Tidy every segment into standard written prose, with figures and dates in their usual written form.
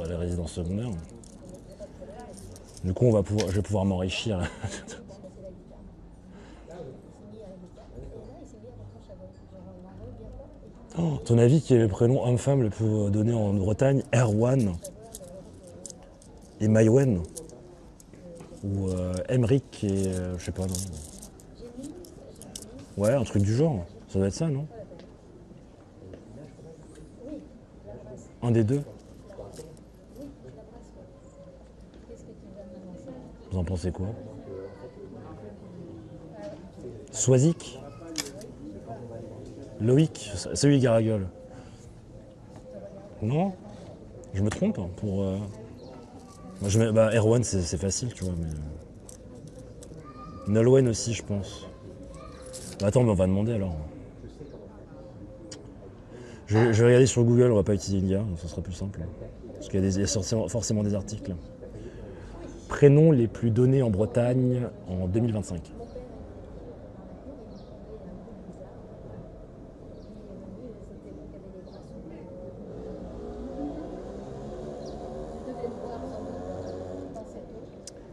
les résidences secondaires. Du coup, je vais pouvoir m'enrichir. Oh, ton avis, quel est le prénom homme-femme le plus donné en Bretagne? Erwan et Maïwen? Ou Emric et... je sais pas, non. Ouais, un truc du genre. Ça doit être ça, non? Un des deux? Vous en pensez quoi? Soisic? Loïc? Celui Garagol? Non? Je me trompe pour... Bah, Erwan, c'est facile, tu vois, mais... Nolwenn aussi, je pense. Bah, attends, mais on va demander alors. Je vais regarder sur Google, on va pas utiliser l'IA, ça sera plus simple. Parce qu'il y a forcément des articles. Prénoms les plus donnés en Bretagne en 2025.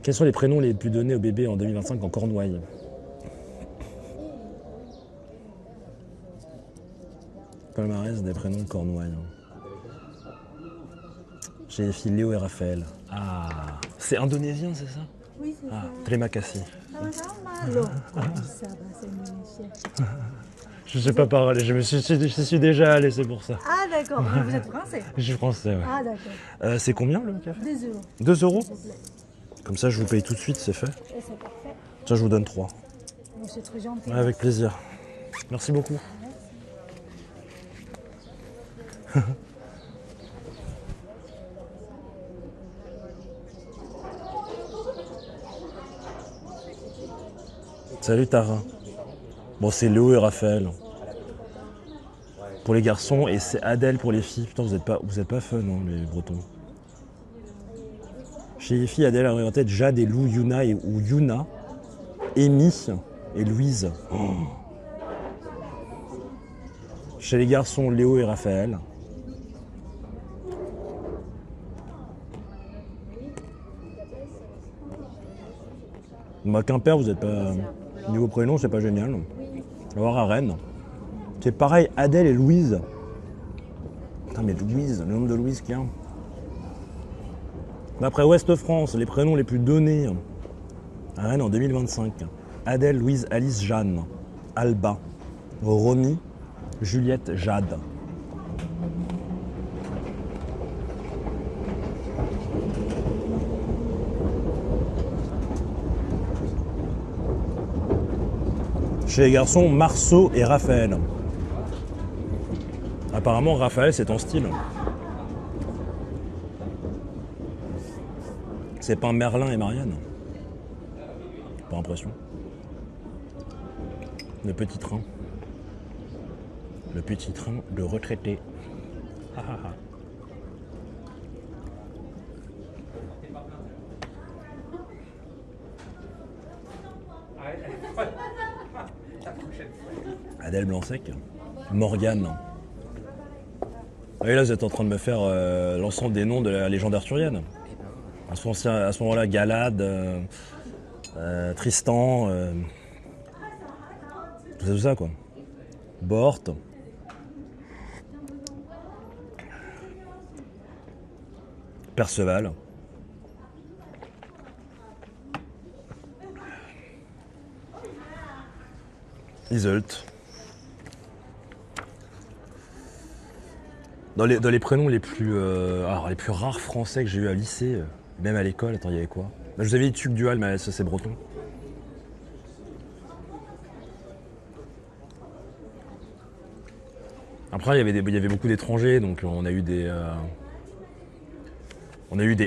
Quels sont les prénoms les plus donnés aux bébés en 2025 en Cornouailles? Palmarès des prénoms de Cornouailles. J'ai les filles Léo et Raphaël. Ah, c'est indonésien, c'est ça? Oui, c'est ça. Terima kasih. Malo. Ça va, c'est Indonésia. Je sais pas parler, je suis déjà allé, c'est pour ça. Ah, d'accord. Mais vous êtes français? Je suis français, ouais. Ah, d'accord. C'est combien le café? 2 euros. 2 euros? S'il vous plaît. Comme ça, je vous paye tout de suite, c'est fait. Et c'est parfait. Tiens, je vous donne 3. Bon, c'est très gentil. Ouais, avec plaisir. Merci beaucoup. Salut Tara. Bon, c'est Léo et Raphaël. Pour les garçons, et c'est Adèle pour les filles. Putain, vous êtes pas fun, hein, les Bretons. Chez les filles, Adèle a en tête Jade et Lou, Yuna ou Yuna, Amy et Louise. Oh. Chez les garçons, Léo et Raphaël. Bah, Quimper, vous êtes pas... Niveau prénom, c'est pas génial. On va voir à Rennes. C'est pareil, Adèle et Louise. Putain, mais Louise, le nombre de Louise qu'il y a. D'après Ouest France, les prénoms les plus donnés à Rennes en 2025. Adèle, Louise, Alice, Jeanne, Alba, Romy, Juliette, Jade. Chez les garçons, Marceau et Raphaël. Apparemment, Raphaël, c'est ton style. C'est pas Merlin et Marianne. Pas l'impression. Le petit train. Le petit train de retraité. Ah, ah, ah. Adèle Blanc-Sec. Morgane. Et là, vous êtes en train de me faire l'ensemble des noms de la légende arthurienne. À ce moment-là, Galad, Tristan, tout ça, quoi. Bort. Perceval. Iseult. Dans les prénoms les plus rares français que j'ai eu à lycée, même à l'école, attends, il y avait quoi? Bah, je vous avais dit Tuc Dual, mais ça c'est breton. Après, il y avait beaucoup d'étrangers, donc on a eu des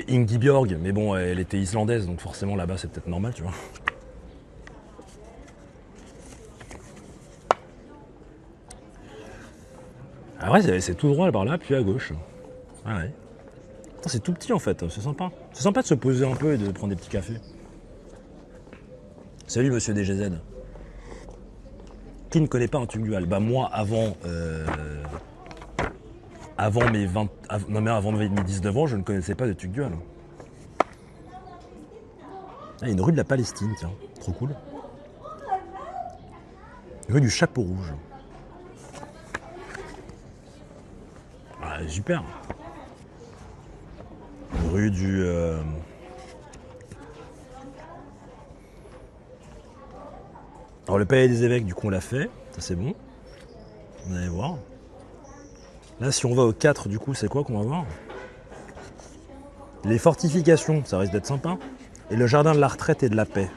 Ingi-Björg, mais bon, elle était islandaise, donc forcément là-bas c'est peut-être normal, tu vois. Après, c'est tout droit par là, puis à gauche. Ah ouais. Putain, c'est tout petit en fait, c'est sympa. C'est sympa de se poser un peu et de prendre des petits cafés. Salut monsieur DGZ. Qui ne connaît pas un Tuc Dual? Bah moi, avant Non mais avant mes 19 ans, je ne connaissais pas de Tugdual. Ah, il y a une rue de la Palestine, tiens, trop cool. Rue du Chapeau Rouge. Ah, super. Rue du... Alors le Palais des Évêques, du coup on l'a fait, ça c'est bon. Vous allez voir. Là si on va au 4, du coup c'est quoi qu'on va voir? Les fortifications, ça risque d'être sympa. Et le jardin de la retraite et de la paix.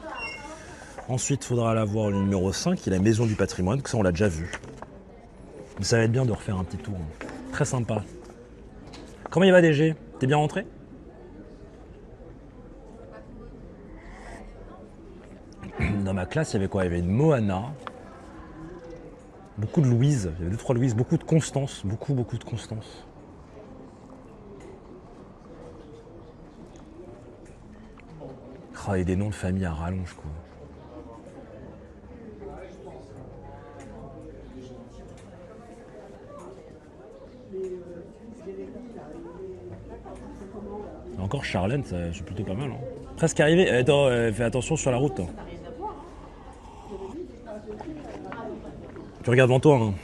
Ensuite il faudra aller voir le numéro 5, qui est la maison du patrimoine, que ça on l'a déjà vu. Mais ça va être bien de refaire un petit tour. Très sympa. Comment il va DG? T'es bien rentré? Dans ma classe, il y avait quoi? Il y avait une Moana, beaucoup de Louise, il y avait 2-3 Louise, beaucoup de Constance, beaucoup de Constance. Oh, et des noms de famille à rallonge, quoi. Encore Charlène, ça, c'est plutôt pas mal. Hein. Presque arrivé. Attends, fais attention sur la route. Hein. Tu regardes devant toi. Hein.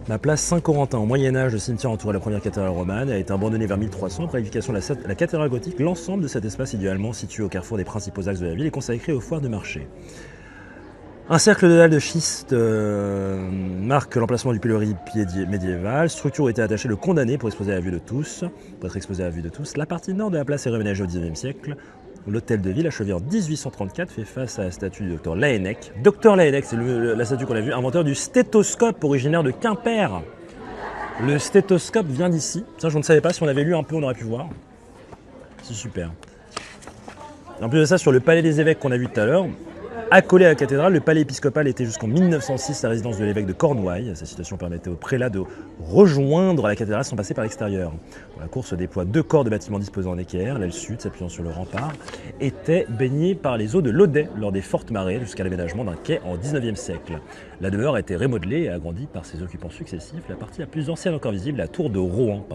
La place Saint-Corentin, au Moyen-Âge, le cimetière entouré de la première cathédrale romane, a été abandonné vers 1300. Après l'édification de la cathédrale gothique, l'ensemble de cet espace idéalement situé au carrefour des principaux axes de la ville est consacré aux foires de marché. Un cercle de dalles de schiste marque l'emplacement du pilori médiéval. Structure où était attaché le condamné pour être exposé à la vue de tous. La partie nord de la place est réaménagée au XIXe siècle. L'hôtel de ville, achevé en 1834, fait face à la statue du docteur Laennec. Docteur Laennec, c'est la statue qu'on a vue, inventeur du stéthoscope originaire de Quimper. Le stéthoscope vient d'ici. Ça, je ne savais pas. Si on avait lu un peu, on aurait pu voir. C'est super. En plus de ça, sur le palais des évêques qu'on a vu tout à l'heure, accolé à la cathédrale, le palais épiscopal était jusqu'en 1906 la résidence de l'évêque de Cornouailles. Sa situation permettait aux prélats de rejoindre la cathédrale sans passer par l'extérieur. Dans la cour se déploient 2 corps de bâtiments disposés en équerre. L'aile sud, s'appuyant sur le rempart, était baignée par les eaux de l'Audet lors des fortes marées jusqu'à l'aménagement d'un quai en 19e siècle. La demeure a été remodelée et agrandie par ses occupants successifs. La partie la plus ancienne encore visible, la tour de Rohan,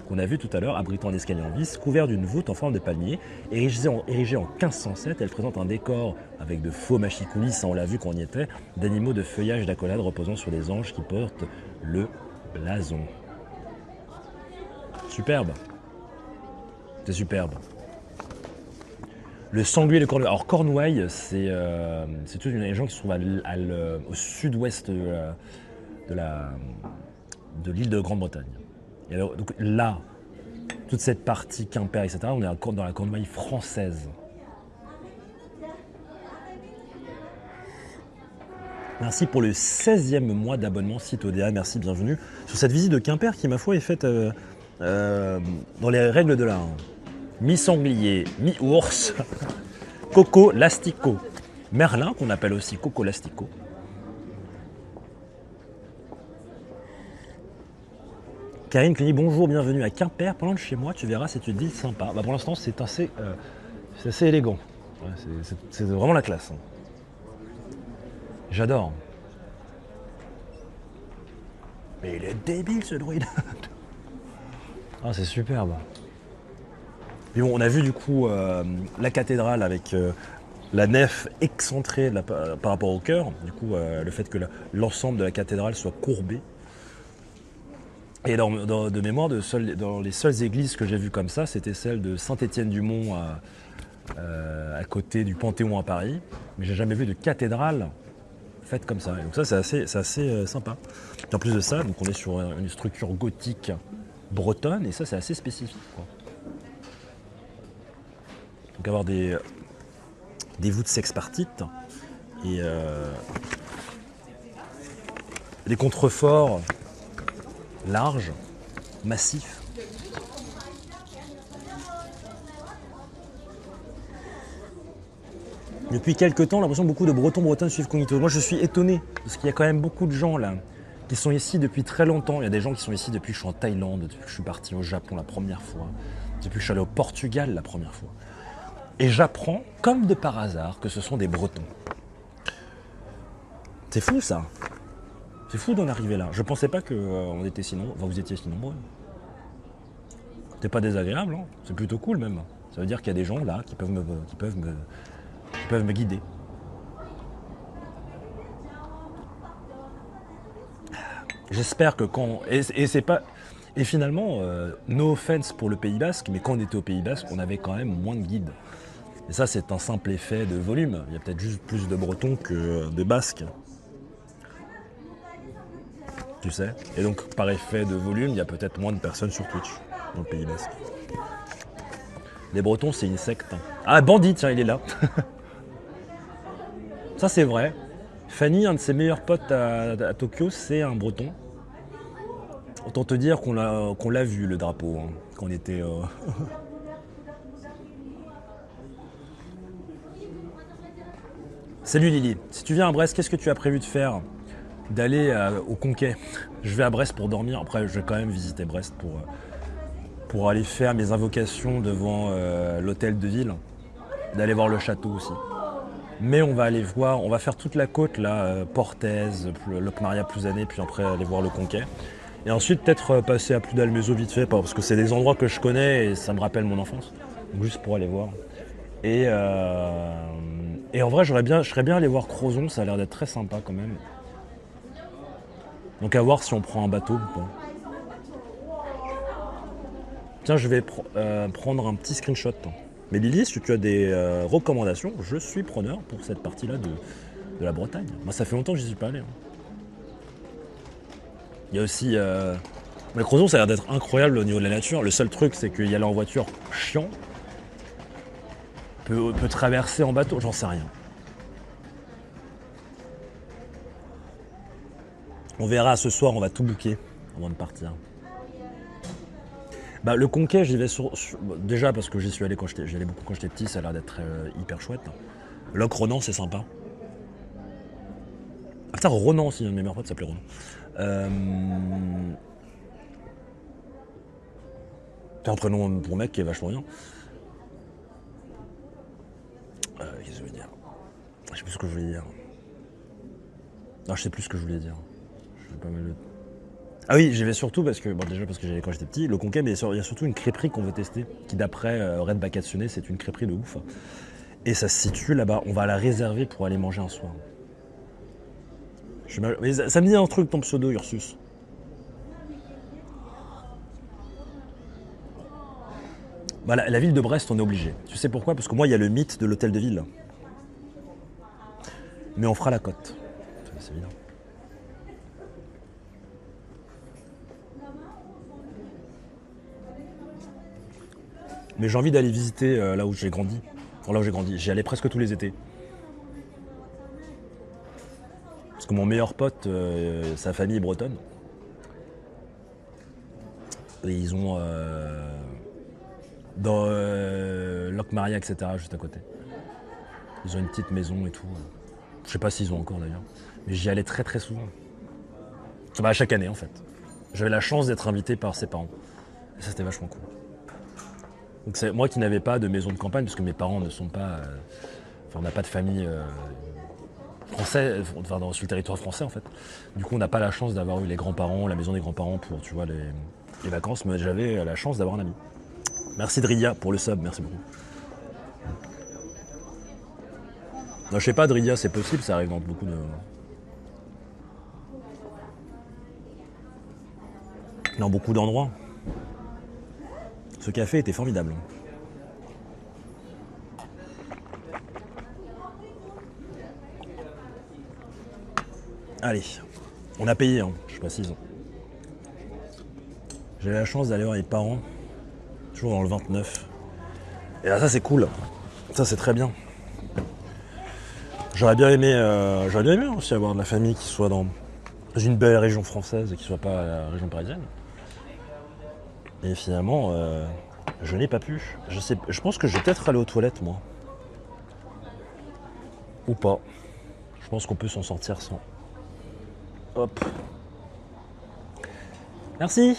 qu'on a vu tout à l'heure, abritant un escalier en vis, couvert d'une voûte en forme de palmier, érigée en 1507. Elle présente un décor avec de faux machicoulis, ça on l'a vu quand on y était, d'animaux de feuillage d'accolade reposant sur des anges qui portent le blason. Superbe. C'est superbe. Le sanglier de Cornouailles. Alors Cornouailles, c'est toute une région qui se trouve au sud-ouest de l'île de Grande-Bretagne. Et alors, donc là, toute cette partie Quimper, etc., on est dans la Cornouaille française. Merci pour le 16e mois d'abonnement site ODA, merci, bienvenue. Sur cette visite de Quimper qui, ma foi, est faite dans les règles de l'art. Mi-sanglier, mi-ours, Coco Lastico. Merlin, qu'on appelle aussi Coco Lastico. Karine qui dit bonjour, bienvenue à Quimper. Pendant de chez moi, tu verras, c'est une ville sympa. Bah, pour l'instant, c'est assez élégant. Ouais, c'est vraiment la classe. Hein. J'adore. Mais il est débile ce druide. Ah, c'est superbe. Et bon, on a vu du coup la cathédrale avec la nef excentrée par rapport au chœur. Du coup, le fait que l'ensemble de la cathédrale soit courbé. Et de mémoire, dans les seules églises que j'ai vues comme ça, c'était celle de Saint-Étienne-du-Mont à côté du Panthéon à Paris. Mais j'ai jamais vu de cathédrale faite comme ça. Et donc ça, c'est assez sympa. Et en plus de ça, donc on est sur une structure gothique bretonne, et ça, c'est assez spécifique, quoi. Donc avoir des voûtes sexpartites et des contreforts larges, massifs. Depuis quelques temps, j'ai l'impression que beaucoup de Bretonnes suivent Cognito. Moi, je suis étonné, parce qu'il y a quand même beaucoup de gens là qui sont ici depuis très longtemps. Il y a des gens qui sont ici depuis que je suis en Thaïlande, depuis que je suis parti au Japon la première fois, depuis que je suis allé au Portugal la première fois. Et j'apprends, comme de par hasard, que ce sont des Bretons. C'est fou, ça. C'est fou d'en arriver là. Je pensais pas qu'on était si nombreux. Enfin, vous étiez si nombreux. C'était pas désagréable, hein. C'est plutôt cool même. Ça veut dire qu'il y a des gens là qui peuvent me guider. J'espère que quand... Et c'est pas... Et finalement, no offense pour le Pays Basque, mais quand on était au Pays Basque, on avait quand même moins de guides. Et ça, c'est un simple effet de volume. Il y a peut-être juste plus de Bretons que de Basques. Tu sais. Et donc, par effet de volume, il y a peut-être moins de personnes sur Twitch, dans le Pays Basque. Les Bretons, c'est une secte. Ah, Bandit, tiens, il est là. Ça, c'est vrai. Fanny, un de ses meilleurs potes à Tokyo, c'est un Breton. Autant te dire qu'on l'a vu, le drapeau, hein, quand on était... Salut Lily, si tu viens à Brest, qu'est-ce que tu as prévu de faire? D'aller au Conquet. Je vais à Brest pour dormir, après je vais quand même visiter Brest pour aller faire mes invocations devant l'hôtel de ville, d'aller voir le château aussi. Mais on va aller voir, on va faire toute la côte là, Portez, Locmaria, Plouzané, puis après aller voir le Conquet. Et ensuite peut-être passer à Ploudalmézeau vite fait, parce que c'est des endroits que je connais et ça me rappelle mon enfance. Donc juste pour aller voir. Et en vrai, je serais bien aller voir Crozon, ça a l'air d'être très sympa quand même. Donc à voir si on prend un bateau ou pas. Tiens, je vais prendre un petit screenshot. Mais Lily, si tu as des recommandations, je suis preneur pour cette partie-là de la Bretagne. Moi, ça fait longtemps que j'y suis pas allé. Hein. Il y a aussi... Mais Crozon, ça a l'air d'être incroyable au niveau de la nature. Le seul truc, c'est qu'il y aller en voiture chiant. Peut traverser en bateau, j'en sais rien. On verra ce soir, on va tout booker avant de partir. Bah, le Conquet, j'y vais déjà parce que j'y suis allé j'y allais beaucoup quand j'étais petit, ça a l'air d'être hyper chouette. Loc Ronan, c'est sympa. Ah putain, Ronan aussi, un de mes meilleurs potes s'appelait Ronan. C'est un prénom pour mec qui est vachement bien. Qu'est-ce que je veux dire? Je sais plus ce que je voulais dire. Non, je sais plus ce que je voulais dire. Je vais pas mal... Ah oui, j'y vais surtout parce que, bon, déjà parce que j'y allais quand j'étais petit, le Conquet, mais il y a surtout une crêperie qu'on veut tester, qui d'après Red Vacationné, c'est une crêperie de ouf. Et ça se situe là-bas, on va la réserver pour aller manger un soir. Mais ça me dit un truc ton pseudo, Ursus. Bah, la ville de Brest, on est obligé. Tu sais pourquoi? Parce que moi, il y a le mythe de l'hôtel de ville. Mais on fera la côte. C'est évident. Mais j'ai envie d'aller visiter là où j'ai grandi. Enfin, là où j'ai grandi. J'y allais presque tous les étés. Parce que mon meilleur pote, sa famille est bretonne. Et ils ont dans Locmaria, etc., juste à côté. Ils ont une petite maison et tout. Je sais pas s'ils ont encore d'ailleurs. Mais j'y allais très très souvent. Bah, chaque année en fait. J'avais la chance d'être invité par ses parents. Et ça c'était vachement cool. Donc c'est moi qui n'avais pas de maison de campagne, parce que mes parents ne sont pas... Enfin, on n'a pas de famille française, enfin, sur le territoire français en fait. Du coup on n'a pas la chance d'avoir eu les grands-parents, la maison des grands-parents pour, tu vois, les vacances, mais j'avais la chance d'avoir un ami. Merci Dridia pour le sub, merci beaucoup. Non, je sais pas, Dridia, c'est possible, ça arrive dans beaucoup de... Dans beaucoup d'endroits. Ce café était formidable. Allez, on a payé, hein, je précise. J'ai la chance d'aller voir les parents, toujours dans le 29. Et là, ça c'est cool. Ça c'est très bien. J'aurais bien aimé aussi avoir de la famille qui soit dans une belle région française et qui soit pas la région parisienne. Et finalement, je n'ai pas pu. Je pense que je vais peut-être aller aux toilettes, moi. Ou pas. Je pense qu'on peut s'en sortir sans. Hop. Merci.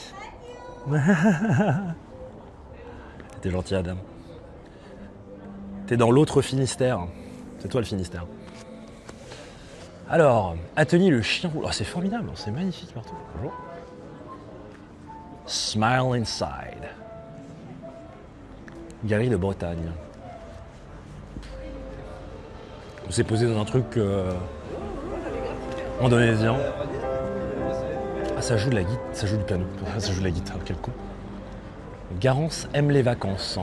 T'es gentil, Adam. T'es dans l'autre Finistère. C'est toi le Finistère. Alors, atelier le chien rouge. Oh, c'est formidable, c'est magnifique partout. Bonjour. Smile Inside. Galerie de Bretagne. On s'est posé dans un truc indonésien. Ah, ça joue de la guitare, ça joue du piano, ça joue de la guitare, quel con. Garance aime les vacances.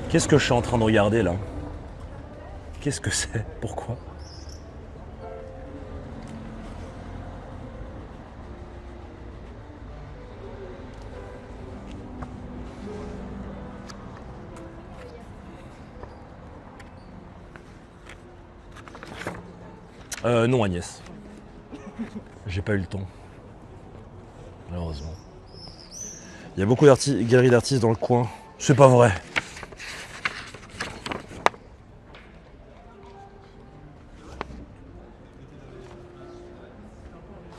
Qu'est-ce que je suis en train de regarder là? Qu'est-ce que c'est? Pourquoi? Non Agnès. J'ai pas eu le temps. Malheureusement. Il y a beaucoup de galeries d'artistes dans le coin. C'est pas vrai.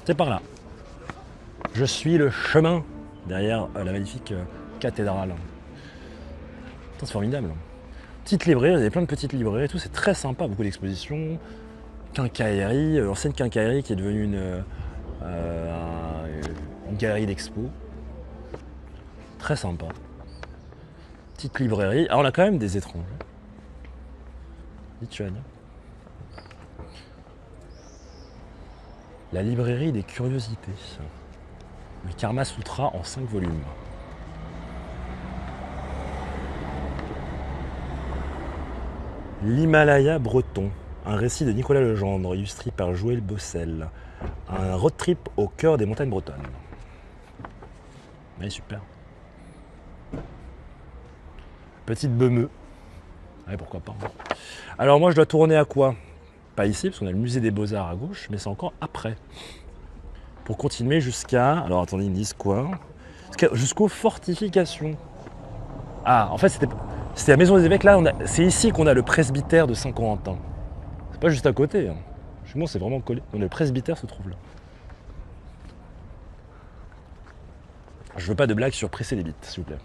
C'est par là. Je suis le chemin derrière la magnifique cathédrale. Putain, c'est formidable. Petite librairie, il y a plein de petites librairies et tout, c'est très sympa, beaucoup d'expositions. Quincaillerie, ancienne quincaillerie qui est devenue une galerie d'expo. Très sympa. Petite librairie. Ah, on a quand même des étrangers. Lituanie. La librairie des curiosités. Le Karma Sutra en 5 volumes. L'Himalaya breton. Un récit de Nicolas Legendre, illustré par Joël Bossel. Un road trip au cœur des montagnes bretonnes. Ouais, super. Petite Bemeux. Ouais, pourquoi pas. Alors moi, je dois tourner à quoi? Pas ici, parce qu'on a le musée des Beaux-Arts à gauche, mais c'est encore après. Pour continuer jusqu'à... Alors attendez, ils me disent quoi? Jusqu'aux fortifications. Ah, en fait, c'était la maison des évêques. Là, c'est ici qu'on a le presbytère de Saint-Corentin. C'est pas juste à côté. Hein. Chez moi, c'est vraiment collé. Donc, le presbytère se trouve là. Je veux pas de blague sur presser les bites, s'il vous plaît.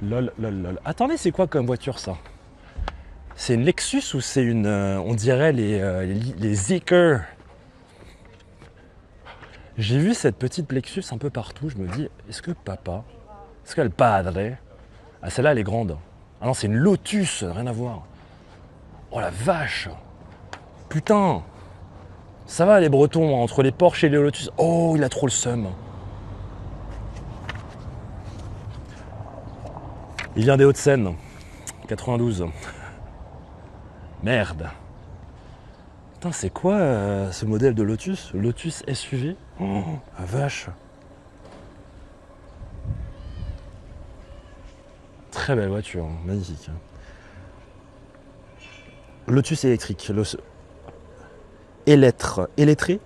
Lol, lol, lol. Attendez, c'est quoi comme voiture, ça? C'est une Lexus ou c'est une... on dirait les Zeekr. J'ai vu cette petite Lexus un peu partout. Je me dis, est-ce que papa... Est-ce qu'elle padre? Ah, celle-là, elle est grande. Ah non, c'est une Lotus, rien à voir. Oh la vache! Putain! Ça va les Bretons, entre les Porsche et les Lotus. Oh, il a trop le seum. Il vient des Hauts-de-Seine, 92. Merde. Putain, c'est quoi ce modèle de Lotus? Lotus SUV? Oh, la vache. Très belle voiture, magnifique. Lotus électrique. Électré.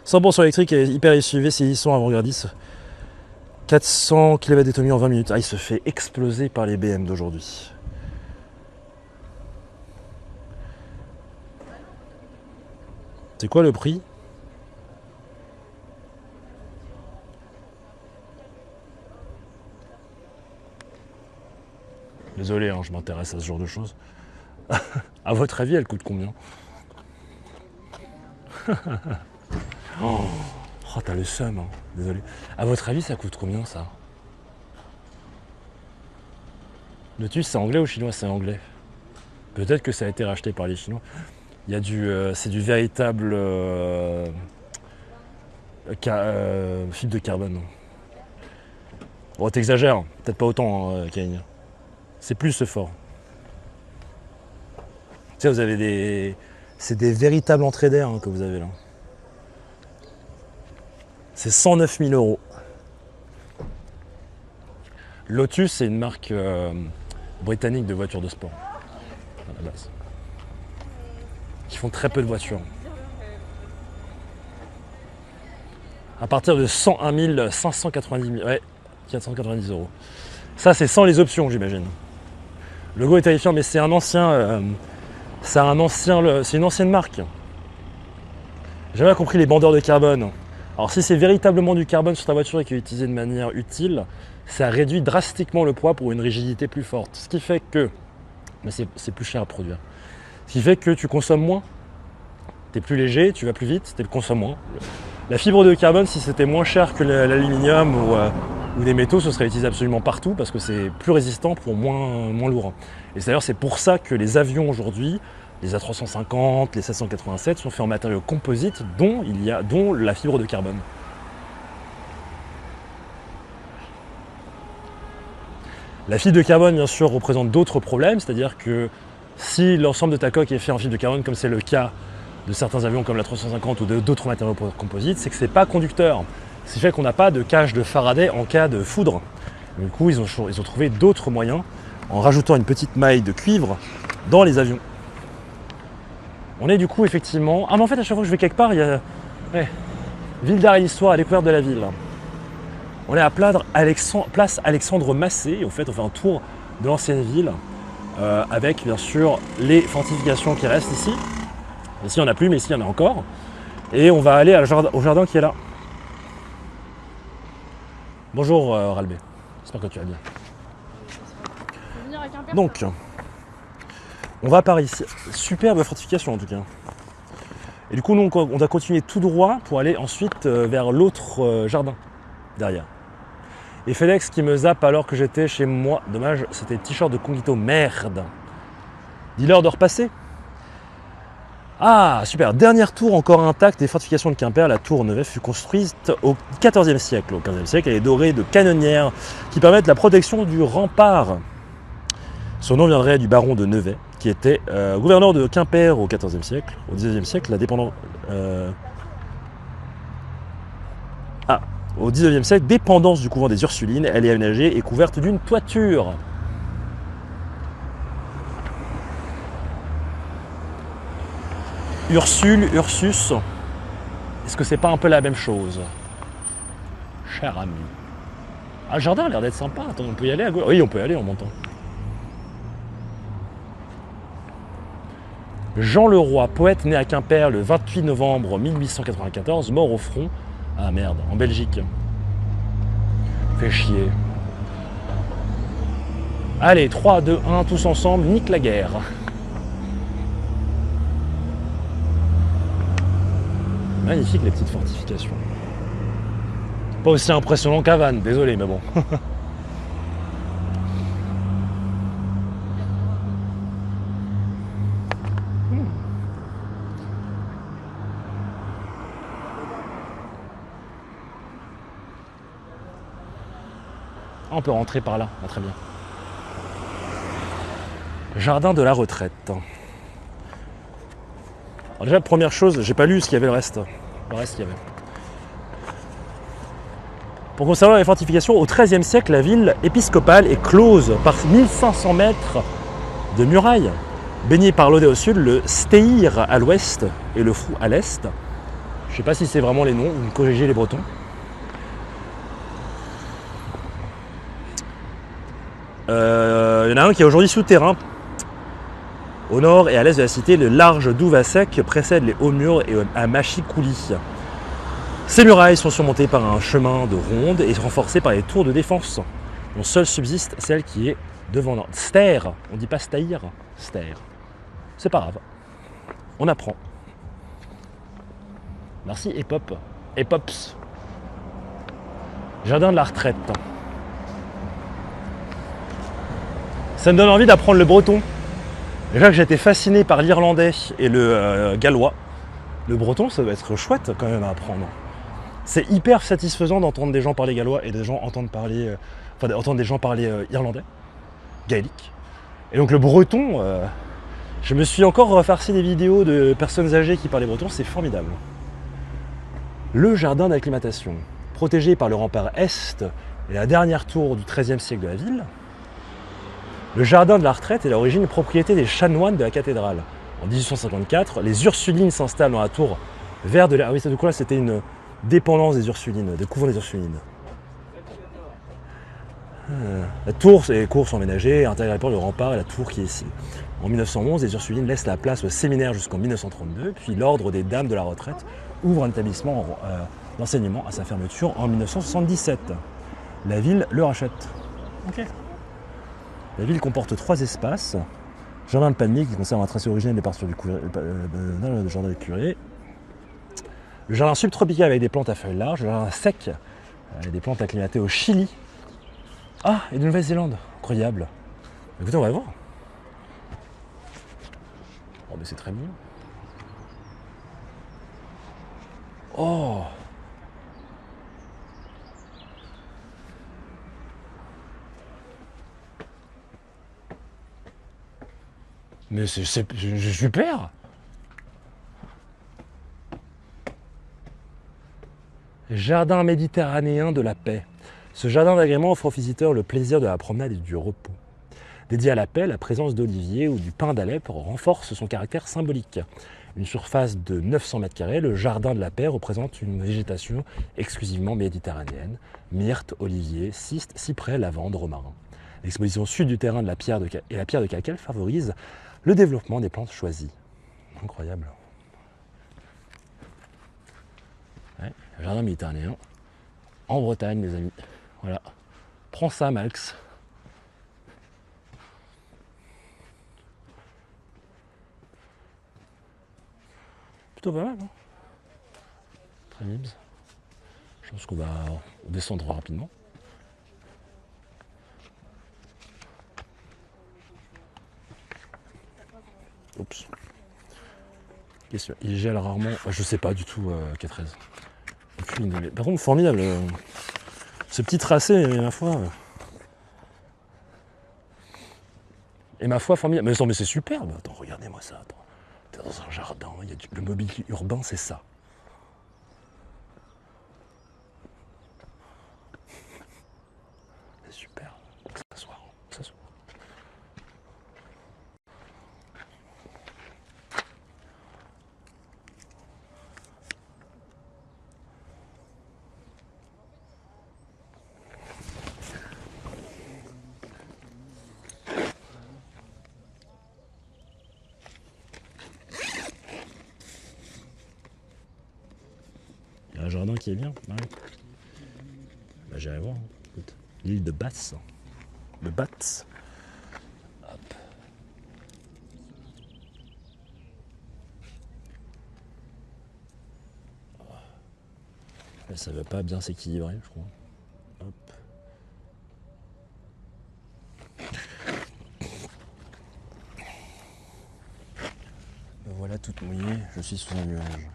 100% électrique et hyper SUV, c'est sont avant-gardistes. 400 km d'autonomie en 20 minutes. Ah, il se fait exploser par les BM d'aujourd'hui. C'est quoi le prix? Désolé, hein, je m'intéresse à ce genre de choses. À votre avis, elle coûte combien? Oh, t'as le seum, hein. Désolé. À votre avis, ça coûte combien, ça? Lotus, c'est anglais ou chinois? C'est anglais. Peut-être que ça a été racheté par les Chinois. Il y a c'est du véritable fibre de carbone. Bon, t'exagères, peut-être pas autant, hein, Kane. C'est plus ce fort. Tu sais, vous avez c'est des véritables entrées d'air hein, que vous avez là. C'est 109 000 €. Lotus, c'est une marque britannique de voitures de sport, à la base. Qui font très peu de voitures. À partir de 101 590 000, ouais, 490 €. Ça, c'est sans les options, j'imagine. Le logo est terrifiant, mais c'est un ancien... c'est une ancienne marque. J'ai jamais compris les bandeurs de carbone. Alors si c'est véritablement du carbone sur ta voiture et qui est utilisé de manière utile, ça réduit drastiquement le poids pour une rigidité plus forte. Ce qui fait que, mais c'est plus cher à produire, ce qui fait que tu consommes moins. Tu es plus léger, tu vas plus vite, tu consommes moins. La fibre de carbone, si c'était moins cher que l'aluminium ou des métaux, ce serait utilisé absolument partout parce que c'est plus résistant pour moins lourd. Et d'ailleurs, c'est pour ça que les avions aujourd'hui, les A350, les 787 sont faits en matériaux composites dont la fibre de carbone. La fibre de carbone, bien sûr, représente d'autres problèmes, c'est-à-dire que si l'ensemble de ta coque est fait en fibre de carbone, comme c'est le cas de certains avions comme l'A350 ou d'autres matériaux composites, c'est que c'est pas conducteur. C'est fait qu'on n'a pas de cage de Faraday en cas de foudre. Du coup, ils ont trouvé d'autres moyens en rajoutant une petite maille de cuivre dans les avions. On est du coup effectivement... Ah mais en fait à chaque fois que je vais quelque part, il y a... Ouais. Ville d'art et l'histoire à découverte de la ville. On est à place Alexandre Massé. En fait on fait un tour de l'ancienne ville avec bien sûr les fortifications qui restent ici. Ici il n'y en a plus mais ici il y en a encore. Et on va aller au jardin qui est là. Bonjour Ralbé, j'espère que tu vas bien. Donc, on va par ici. Superbe fortification en tout cas. Et du coup, nous, on doit continuer tout droit pour aller ensuite vers l'autre jardin derrière. Et FedEx qui me zappe alors que j'étais chez moi. Dommage, c'était t-shirt de Conguito. Merde. Dis-leur de repasser. Ah, super. Dernière tour encore intacte des fortifications de Quimper. La tour Nevers fut construite au XIVe siècle. Au XVe siècle, elle est dorée de canonnières qui permettent la protection du rempart. Son nom viendrait du baron de Nevers, qui était gouverneur de Quimper au XIVe siècle. Au XIXe siècle, la dépendance... au XIXe siècle, dépendance du couvent des Ursulines, elle est aménagée et couverte d'une toiture. Ursule, Ursus, est-ce que c'est pas un peu la même chose? Cher ami. Ah, le jardin a l'air d'être sympa. Attends, on peut y aller à gauche? Oui, on peut y aller en montant. Jean Leroy, poète né à Quimper le 28 novembre 1894, mort au front. Ah merde, en Belgique. Fait chier. Allez, 3, 2, 1, tous ensemble, nique la guerre. Magnifique les petites fortifications. Pas aussi impressionnant qu'à Vannes, désolé, mais bon. On peut rentrer par là, ah, très bien. Jardin de la retraite. Alors déjà, première chose, j'ai pas lu ce qu'il y avait le reste. Le reste qu'il y avait. Pour conserver les fortifications, au XIIIe siècle, la ville épiscopale est close par 1500 mètres de murailles, baignée par l'Odé au sud, le Steyr à l'ouest et le Fou à l'est. Je sais pas si c'est vraiment les noms, vous me corrigez les Bretons. Il y en a un qui est aujourd'hui souterrain. Au nord et à l'est de la cité, le large Douvasek précède les hauts murs et à Machikouli. Ces murailles sont surmontées par un chemin de ronde et renforcées par les tours de défense, dont seule subsiste celle qui est devant. Ster, on dit pas Stair, Ster. C'est pas grave, on apprend. Merci Epop, Epops. Jardin de la retraite. Ça me donne envie d'apprendre le breton. Déjà que j'étais fasciné par l'irlandais et le gallois, le breton ça doit être chouette quand même à apprendre. C'est hyper satisfaisant d'entendre des gens parler gallois et des gens entendre des gens parler irlandais, gaélique. Et donc le breton, je me suis encore refarci des vidéos de personnes âgées qui parlaient breton, c'est formidable. Le jardin d'acclimatation, protégé par le rempart est et la dernière tour du XIIIe siècle de la ville. Le jardin de la retraite est à l'origine une propriété des chanoines de la cathédrale. En 1854, les Ursulines s'installent dans la tour vert de la... Ah oui, du coup là c'était une dépendance des Ursulines, des couvents des Ursulines. La tour et les cours sont aménagées, intégrées par le rempart et la tour qui est ici. En 1911, les Ursulines laissent la place au séminaire jusqu'en 1932, puis l'ordre des dames de la retraite ouvre un établissement d'enseignement à sa fermeture en 1977. La ville le rachète. Ok. La ville comporte 3 espaces. Jardin de palmiers qui conserve un tracé originel des partures du jardin des curés. Le jardin subtropical avec des plantes à feuilles larges. Le jardin sec avec des plantes acclimatées au Chili. Ah, et de Nouvelle-Zélande. Incroyable. Écoutez, on va voir. Oh, mais c'est très mignon. Oh! Mais c'est super! Jardin méditerranéen de la paix. Ce jardin d'agrément offre aux visiteurs le plaisir de la promenade et du repos. Dédié à la paix, la présence d'oliviers ou du pin d'Alep renforce son caractère symbolique. Une surface de 900 m², le jardin de la paix représente une végétation exclusivement méditerranéenne. Myrte, olivier, cistes, cyprès, lavande, romarin. L'exposition sud du terrain de la pierre et la pierre de calcaire favorise le développement des plantes choisies. Incroyable. Ouais, jardin méditerranéen en Bretagne, les amis. Voilà. Prends ça, Max. Plutôt pas mal, hein. Très mimes. Je pense qu'on va descendre rapidement. Oups. Question. Il gèle rarement. Je sais pas du tout, K13. Aucune idée. Par contre, formidable. Ce petit tracé, ma foi. Et ma foi, formidable. Mais c'est superbe. Attends, regardez-moi ça. Attends. T'es dans un jardin, il y a le mobilier urbain, c'est ça. C'est super. S'asseoir. Il y a un jardin qui est bien. Ouais. Bah, j'irai voir. Hein. Écoute. L'île de Basse. De Batz. Hop. Mais ça va pas bien s'équilibrer, je crois. Hop. Me voilà toute mouillée, je suis sous un nuage.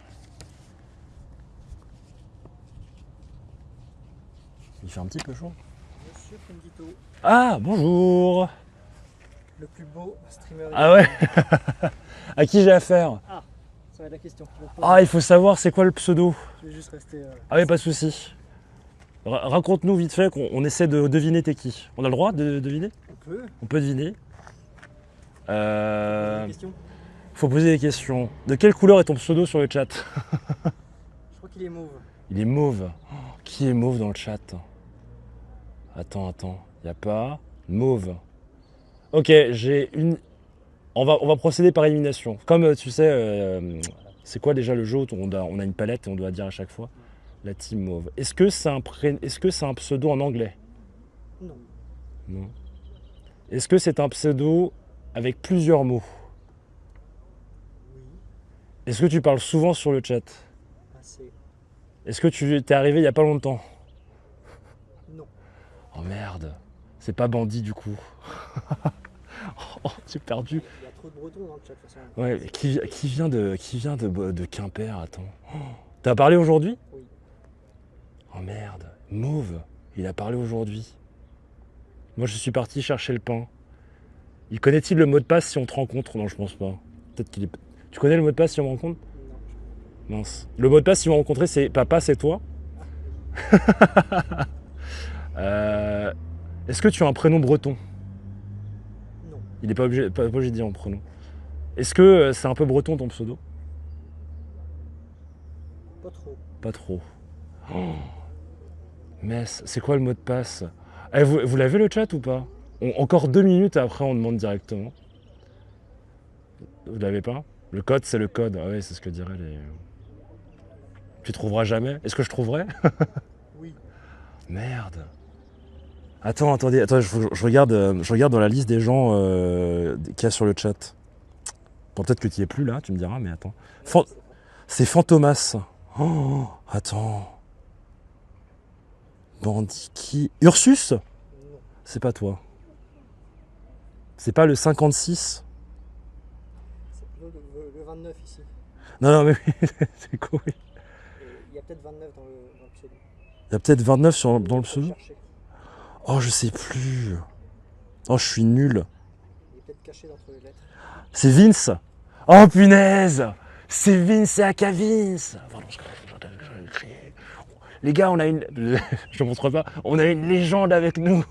Il fait un petit peu chaud. Monsieur Pendito. Ah, bonjour. Le plus beau streamer. Ah ouais. À qui j'ai affaire? Ah, ça va être la question. Ah, il faut savoir c'est quoi le pseudo. Je vais juste rester. Ah oui, pas de souci. Raconte-nous vite fait qu'on essaie de deviner t'es qui. On a le droit de deviner? On On peut peut. deviner. Une question. Faut poser des questions. De quelle couleur est ton pseudo sur le chat? Je crois qu'il est mauve. Il est mauve. Oh, qui est mauve dans le chat? Attends. Y a pas mauve. Ok, j'ai une. On va procéder par élimination. Comme tu sais, c'est quoi déjà le jeu où on a une palette et on doit dire à chaque fois la team mauve. Est-ce que c'est un pseudo en anglais? Non. Non. Est-ce que c'est un pseudo avec plusieurs mots? Oui. Est-ce que tu parles souvent sur le chat? Assez. Est-ce que tu t'es arrivé il y a pas longtemps? Non. Oh merde, c'est pas Bandit du coup. Oh, j'ai perdu. Il y a trop de bretons dans le chat de toute façon. Ouais, mais qui vient de Quimper, attends. Oh, t'as parlé aujourd'hui? Oui. Oh merde, Mauve, il a parlé aujourd'hui. Moi je suis parti chercher le pain. Il connaît-il le mot de passe si on te rencontre? Non, je pense pas. Peut-être qu'il est. Tu connais le mot de passe si on me rencontre? Non. Mince. Le mot de passe si on me rencontrait c'est papa, c'est toi. Est-ce que tu as un prénom breton? Non. Il n'est pas obligé de dire en prénom. Est-ce que c'est un peu breton ton pseudo? Pas trop. Pas trop. Oh. Mess, c'est quoi le mot de passe? Eh, vous l'avez le chat ou pas? Encore 2 minutes et après on demande directement. Vous l'avez pas? Le code c'est le code. Ah ouais, c'est ce que diraient les... Tu trouveras jamais. Est-ce que je trouverai? Oui. Merde. Attends, je regarde dans la liste des gens qu'il y a sur le chat. Bon, peut-être que tu n'y es plus là, tu me diras, mais attends. C'est Fantomas. Oh, attends. Bandiki. Ursus? Non. C'est pas toi. C'est pas le 56? C'est le 29 ici. Non, mais oui, c'est quoi, oui. Il y a peut-être 29 dans le pseudo. Il y a peut-être 29 dans le Faut pseudo? chercher. Oh, je sais plus. Oh, je suis nul. Il est peut-être caché entre les lettres. C'est Vince. Oh, punaise. C'est Vince et Aka Vince. Pardon, je crié. Les gars, on a une... Je ne montre pas. On a une légende avec nous.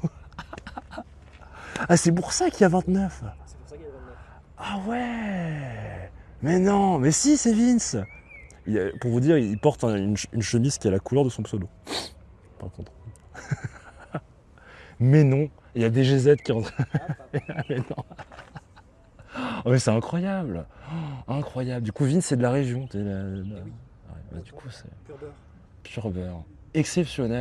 Ah, c'est pour ça qu'il y a 29. C'est pour ça qu'il y a 29. Ah ouais. Mais non, mais si, c'est Vince. Pour vous dire, il porte une chemise qui a la couleur de son pseudo. Par contre. Mais non, il y a des GZ qui rentrent. Mais non. Oh, mais c'est incroyable. Oh, incroyable. Du coup, Vince, c'est de la région. Oui. Ouais, bah, du coup, c'est Pur beurre. pur beurre. Exceptionnel.